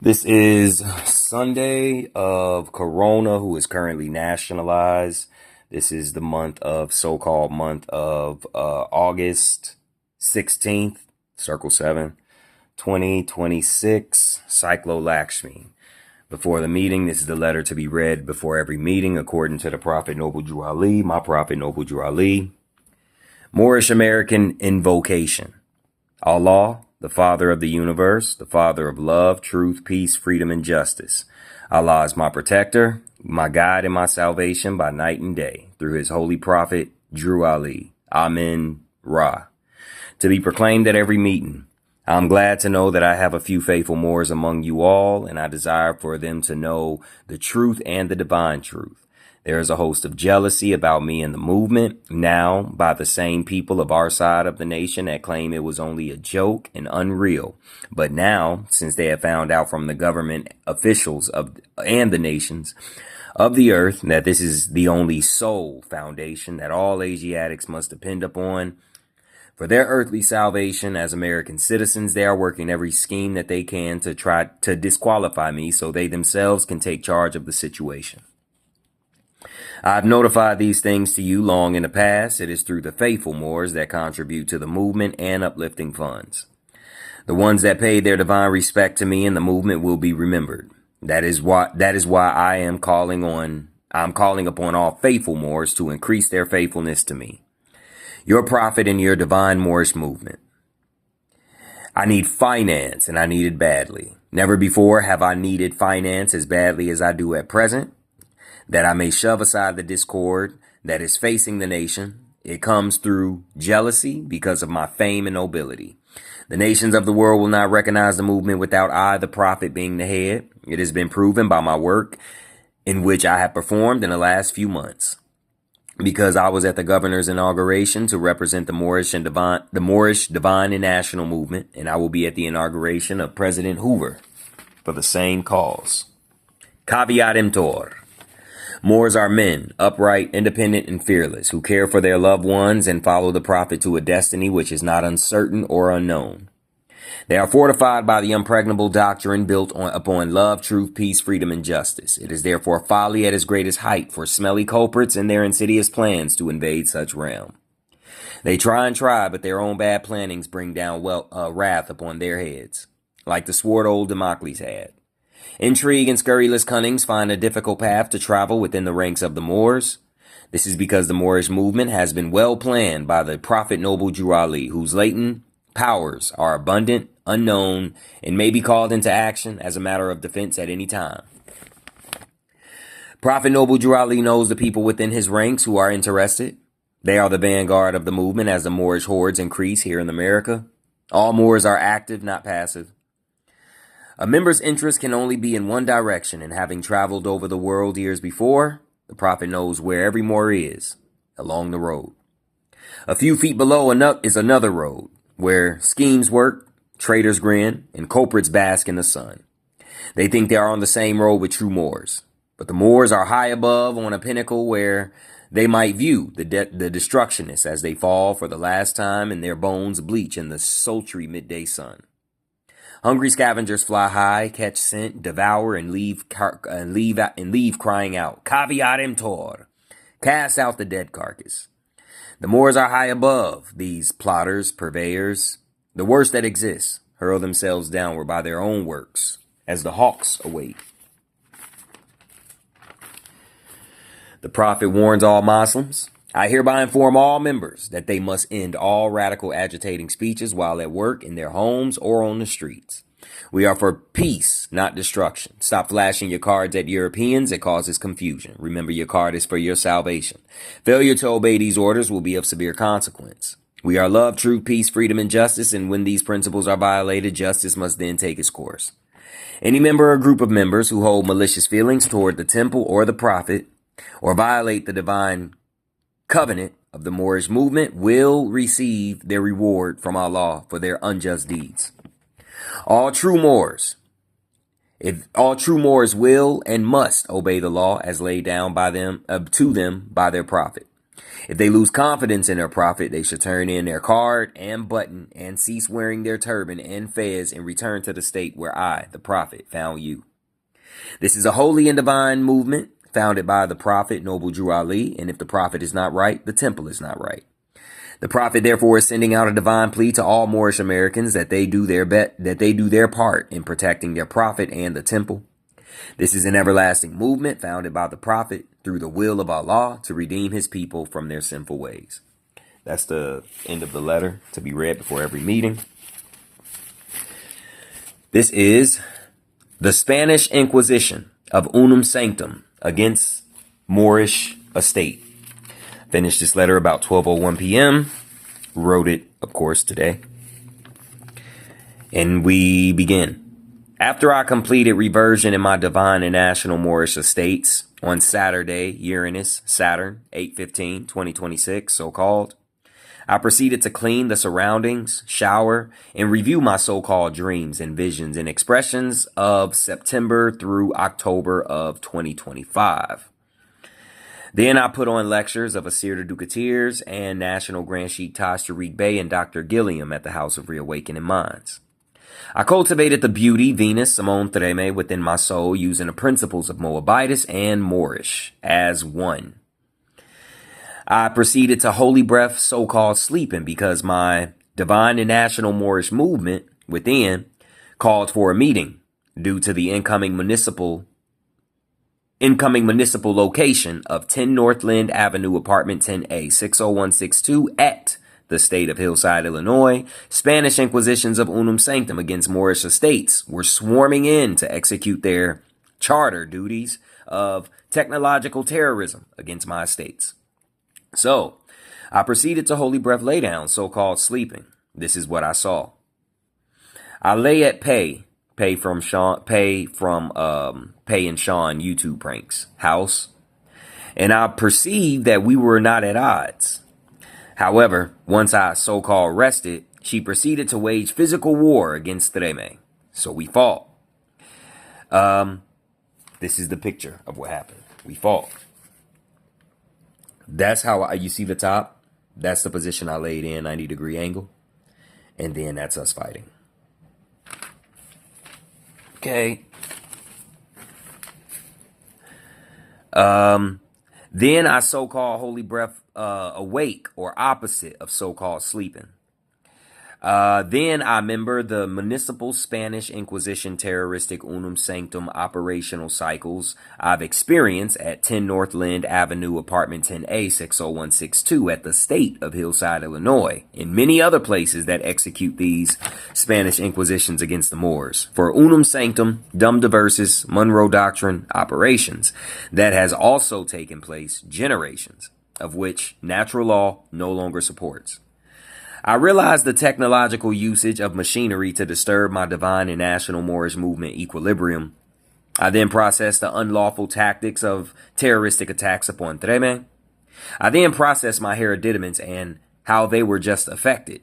This is Sunday of Corona, who is currently nationalized. This is the so-called month of August 16th, Circle 7, 2026, Cyclo Lakshmi. Before the meeting, this is the letter to be read before every meeting, according to the Prophet Noble Drew Ali, my Prophet Noble Drew Ali. Moorish American invocation. Allah, the Father of the universe, the Father of love, truth, peace, freedom, and justice. Allah is my protector, my guide, and my salvation by night and day, through his holy prophet, Drew Ali. Amen. Ra. To be proclaimed at every meeting. I'm glad to know that I have a few faithful Moors among you all, and I desire for them to know the truth and the divine truth. There is a host of jealousy about me and the movement, now by the same people of our side of the nation that claim it was only a joke and unreal. But now, since they have found out from the government officials and the nations of the earth that this is the only sole foundation that all Asiatics must depend upon for their earthly salvation as American citizens, they are working every scheme that they can to try to disqualify me so they themselves can take charge of the situation. I've notified these things to you long in the past. It is through the faithful Moors that contribute to the movement and uplifting funds. The ones that paid their divine respect to me and the movement will be remembered. That is why I'm calling upon all faithful Moors to increase their faithfulness to me, your prophet and your divine Moorish movement. I need finance, and I need it badly. Never before have I needed finance as badly as I do at present, that I may shove aside the discord that is facing the nation. It comes through jealousy because of my fame and nobility. The nations of the world will not recognize the movement without I, the prophet, being the head. It has been proven by my work in which I have performed in the last few months. Because I was at the governor's inauguration to represent the Moorish divine and national movement, and I will be at the inauguration of President Hoover for the same cause. Caveat emptor. Moors are men, upright, independent, and fearless, who care for their loved ones and follow the prophet to a destiny which is not uncertain or unknown. They are fortified by the impregnable doctrine built upon love, truth, peace, freedom, and justice. It is therefore folly at its greatest height for smelly culprits and their insidious plans to invade such realm. They try, but their own bad plannings bring down wrath upon their heads, like the swart old Damocles had. Intrigue and scurrilous cunnings find a difficult path to travel within the ranks of the Moors. This is because the Moorish movement has been well planned by the Prophet Noble Drew Ali, whose latent powers are abundant, unknown, and may be called into action as a matter of defense at any time. Prophet Noble Drew Ali knows the people within his ranks who are interested. They are the vanguard of the movement as the Moorish hordes increase here in America. All Moors are active, not passive. A member's interest can only be in one direction, and having traveled over the world years before, the prophet knows where every Moor is, along the road. A few feet below is another road, where schemes work, traitors grin, and culprits bask in the sun. They think they are on the same road with true Moors, but the Moors are high above on a pinnacle where they might view the destructionists as they fall for the last time and their bones bleach in the sultry midday sun. Hungry scavengers fly high, catch scent, devour, and leave crying out, "Caveat emptor!" Cast out the dead carcass. The Moors are high above these plotters, purveyors. The worst that exists hurl themselves downward by their own works, as the hawks await. The Prophet warns all Muslims, I hereby inform all members that they must end all radical agitating speeches while at work, in their homes, or on the streets. We are for peace, not destruction. Stop flashing your cards at Europeans. It causes confusion. Remember, your card is for your salvation. Failure to obey these orders will be of severe consequence. We are love, truth, peace, freedom, and justice, and when these principles are violated, justice must then take its course. Any member or group of members who hold malicious feelings toward the temple or the prophet, or violate the divine covenant of the Moorish movement, will receive their reward from Allah for their unjust deeds. All true Moors will and must obey the law as laid down by them to them by their prophet. If they lose confidence in their prophet, they should turn in their card and button and cease wearing their turban and fez and return to the state where I, the prophet, found you. This is a holy and divine movement founded by the prophet Noble Drew Ali, and if the prophet is not right, the temple is not right. The prophet therefore is sending out a divine plea to all Moorish Americans that they do their part in protecting their prophet and the temple. This is an everlasting movement founded by the prophet through the will of Allah to redeem his people from their sinful ways. That's the end of the letter to be read before every meeting. This is the Spanish Inquisition of Unum Sanctum against Moorish estate. Finished this letter about 12:01 p.m. Wrote it, of course, today. And we begin. After I completed reversion in my divine and national Moorish estates on Saturday, Uranus, Saturn, 8/15/2026, so-called, I proceeded to clean the surroundings, shower, and review my so-called dreams and visions and expressions of September through October of 2025. Then I put on lectures of Asir the Ducatiers and National Grand Sheikh Taj Tariq Bey and Dr. Gilliam at the House of Reawakening Minds. I cultivated the beauty, Venus, Simone Treme, within my soul using the principles of Moabitis and Moorish as one. I proceeded to holy breath, so-called sleeping, because my divine and national Moorish movement within called for a meeting due to the incoming municipal location of 10 Northland Avenue, apartment 10A, 60162 at the state of Hillside, Illinois. Spanish Inquisitions of Unum Sanctum against Moorish estates were swarming in to execute their charter duties of technological terrorism against my estates. So I proceeded to holy breath lay down, so-called sleeping. This is what I saw. I lay at Pay and Sean YouTube pranks house, and I perceived that we were not at odds. However, once I so-called rested, she proceeded to wage physical war against Treme. So we fought. This is the picture of what happened. We fought. That's how you see the top. That's the position I laid in, 90-degree angle. And then that's us fighting. Okay. Then I so-called holy breath awake, or opposite of so-called sleeping. Then I member the municipal Spanish Inquisition terroristic Unum Sanctum operational cycles I've experienced at 10 Northland Avenue, apartment 10A, 60162 at the state of Hillside, Illinois, and many other places that execute these Spanish Inquisitions against the Moors for Unum Sanctum, Dum Diversis, Monroe Doctrine operations that has also taken place generations, of which natural law no longer supports. I realized the technological usage of machinery to disturb my divine and national Moorish movement equilibrium. I then processed the unlawful tactics of terroristic attacks upon Treme. I then processed my hereditament and how they were just affected.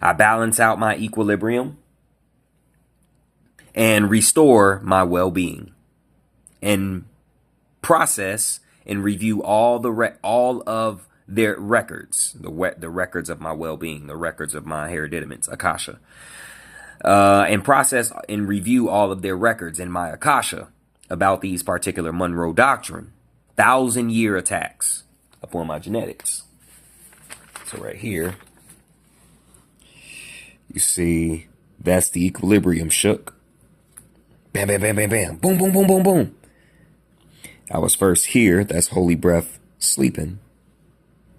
I balance out my equilibrium and restore my well-being, and process and review all of their records, the records of my well-being, the records of my hereditament, Akasha, and process and review all of their records in my Akasha about these particular Monroe Doctrine 1,000-year attacks upon my genetics. So right here, you see, that's the equilibrium shook. Bam, bam, bam, bam, bam. Boom, boom, boom, boom, boom. I was first here. That's holy breath sleeping.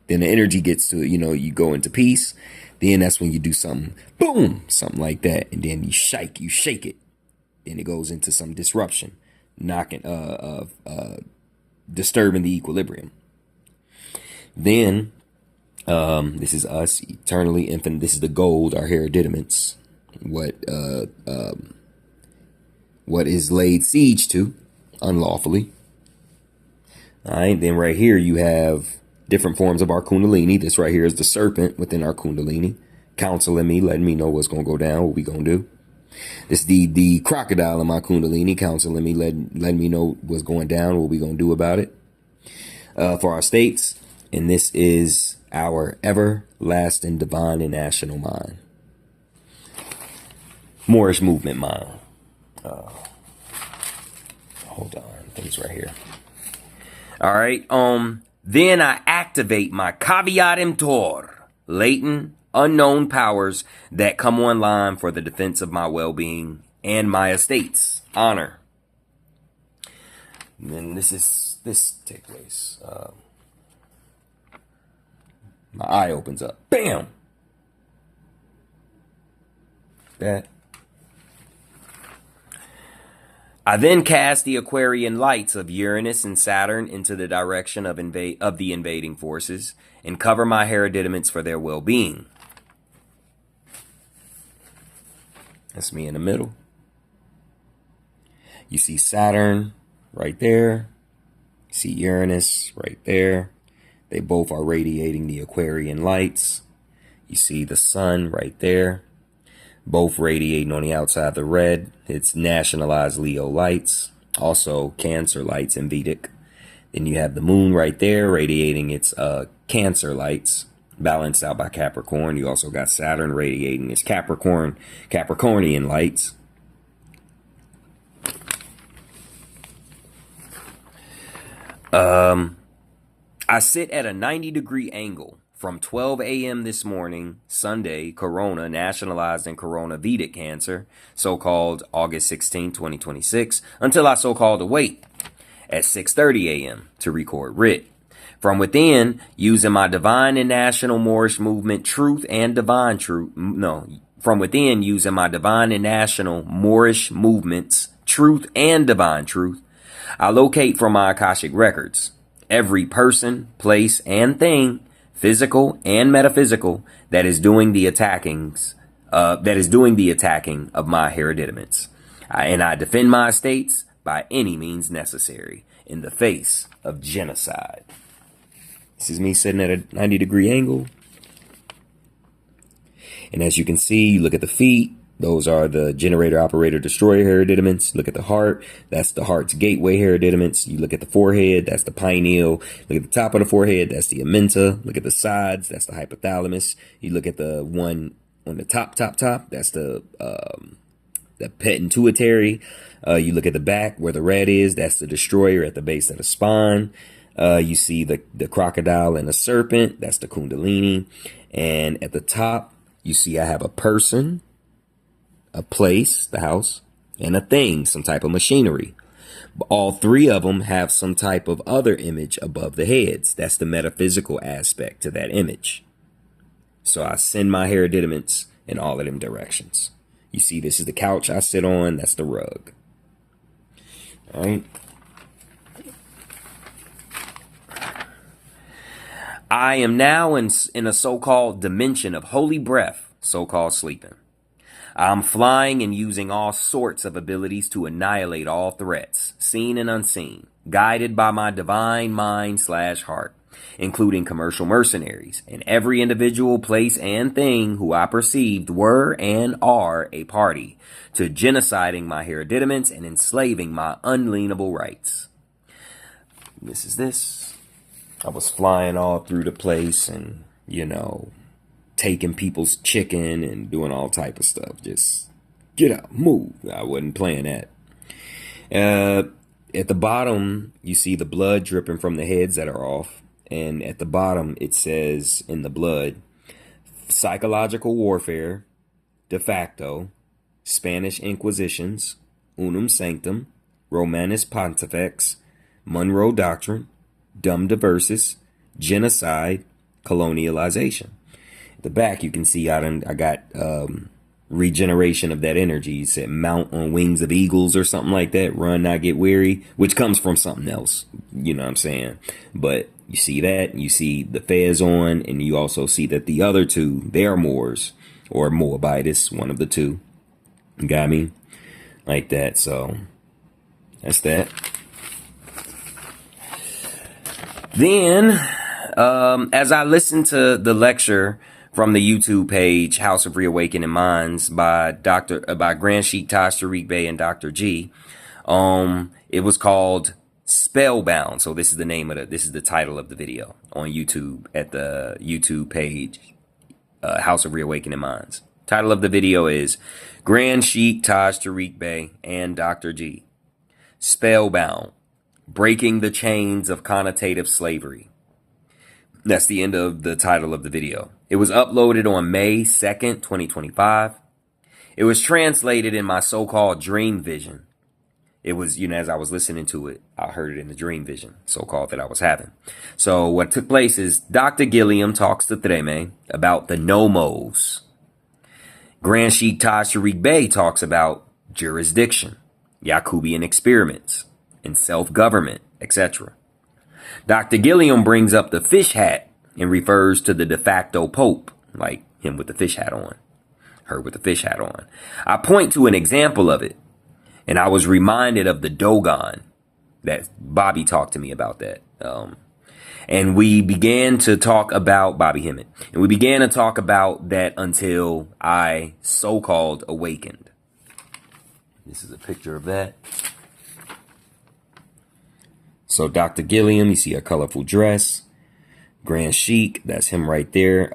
Then the energy gets to, you go into peace. Then that's when you do something, boom, something like that. And then you shake it. Then it goes into some disruption, disturbing the equilibrium. Then, this is us, eternally infinite. This is the gold, our hereditants. What is laid siege to unlawfully. All right. Then right here you have different forms of our Kundalini. This right here is the serpent within our Kundalini, counseling me, letting me know what's going to go down, what we going to do. This is the crocodile in my Kundalini, counseling me, letting me know what's going down, what we going to do about it. For our states, And this is our everlasting divine and national mind. Moorish movement mind. Hold on, things right here. All right. Then I activate my caveat emptor, latent, unknown powers that come online for the defense of my well-being and my estate's honor. And then this takes place. My eye opens up. Bam! That. I then cast the Aquarian lights of Uranus and Saturn into the direction of the invading forces and cover my hereditament for their well-being. That's me in the middle. You see Saturn right there. You see Uranus right there. They both are radiating the Aquarian lights. You see the sun right there. Both radiating on the outside the red. It's nationalized Leo lights. Also Cancer lights in Vedic. Then you have the moon right there radiating its Cancer lights, balanced out by Capricorn. You also got Saturn radiating its Capricornian lights. I sit at a 90-degree angle from 12 a.m. this morning, Sunday, Corona, nationalized in Corona Vedic Cancer, so-called August 16, 2026, until I so-called awake at 6:30 a.m. to record writ. From within, using my divine and national Moorish movement truth and divine truth, from within, using my divine and national Moorish movements truth and divine truth, I locate from my Akashic records every person, place, and thing, physical and metaphysical, that is doing the attacking of my hereditaments. And I defend my estates by any means necessary in the face of genocide. This is me sitting at a 90-degree angle. And as you can see, you look at the feet. Those are the generator, operator, destroyer hereditaments. Look at the heart. That's the heart's gateway hereditaments. You look at the forehead. That's the pineal. Look at the top of the forehead. That's the amenta. Look at the sides. That's the hypothalamus. You look at the one on the top. That's the pituitary. You look at the back where the red is. That's the destroyer at the base of the spine. You see the crocodile and the serpent. That's the kundalini. And at the top, you see I have a person, a place, the house, and a thing, some type of machinery. All three of them have some type of other image above the heads. That's the metaphysical aspect to that image. So I send my hereditaments in all of them directions. You see, this is the couch I sit on. That's the rug. All right. I am now in a so-called dimension of holy breath, so-called sleeping. I'm flying and using all sorts of abilities to annihilate all threats, seen and unseen, guided by my divine mind/heart, including commercial mercenaries and every individual, place, and thing who I perceived were and are a party to genociding my hereditaments and enslaving my unalienable rights. This is this. I was flying all through the place and, taking people's chicken and doing all type of stuff. Just get out, move. I wasn't playing that. At the bottom, you see the blood dripping from the heads that are off. And at the bottom, it says in the blood, psychological warfare, de facto, Spanish Inquisitions, unum sanctum, Romanus Pontifex, Monroe Doctrine, Dum Diversis, genocide, colonialization. At the back, you can see I got regeneration of that energy. You said mount on wings of eagles or something like that. Run, not get weary, which comes from something else. You know what I'm saying? But you see that, you see the Fez on, and you also see that the other two, they are Moors or Moabites, one of the two. Got me? Like that. So that's that. Then, as I listened to the lecture from the YouTube page, House of Reawakening Minds by Grand Sheikh Taj Tariq Bey and Dr. G, it was called Spellbound. So this is the name of this is the title of the video on YouTube at the YouTube page, House of Reawakening Minds. Title of the video is Grand Sheik Taj Tariq Bey and Dr. G. Spellbound. Breaking the Chains of Connotative Slavery. That's the end of the title of the video. It was uploaded on May 2nd, 2025. It was translated in my so-called dream vision. It was, as I was listening to it, I heard it in the dream vision, so-called, that I was having. So what took place is Dr. Gilliam talks to Treme about the nomos. Grand Sheik Taj Tariq Bey talks about jurisdiction, Yakubian experiments, and self-government, etc. Dr. Gilliam brings up the fish hat and refers to the de facto pope, like him with the fish hat on, her with the fish hat on. I point to an example of it, and I was reminded of the Dogon that Bobby talked to me about that. And we began to talk about Bobby Hemmett. And we began to talk about that until I so-called awakened. This is a picture of that. So Dr. Gilliam, you see a colorful dress. Grand Sheik, that's him right there,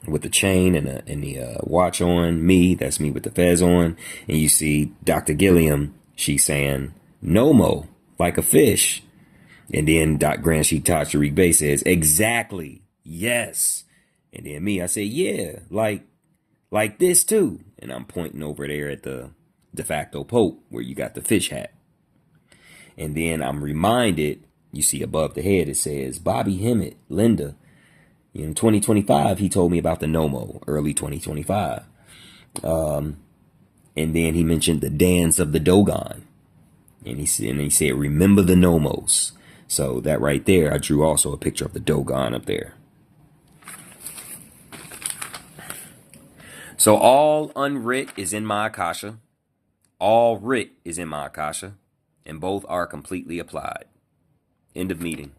with the chain and the watch on. Me, that's me with the fez on. And you see Dr. Gilliam, she's saying, Nomo, like a fish. And then Grand Sheik Taj Tariq Bey says, exactly, yes. And then me, I say, yeah, like this too. And I'm pointing over there at the de facto pope where you got the fish hat. And then I'm reminded, you see above the head, it says, Bobby Hemmett, Linda. In 2025, he told me about the Nomo, early 2025. And then he mentioned the dance of the Dogon. And he said, remember the Nomos. So that right there, I drew also a picture of the Dogon up there. So all unwrit is in my Akasha. All writ is in my Akasha. And both are completely applied. End of meeting.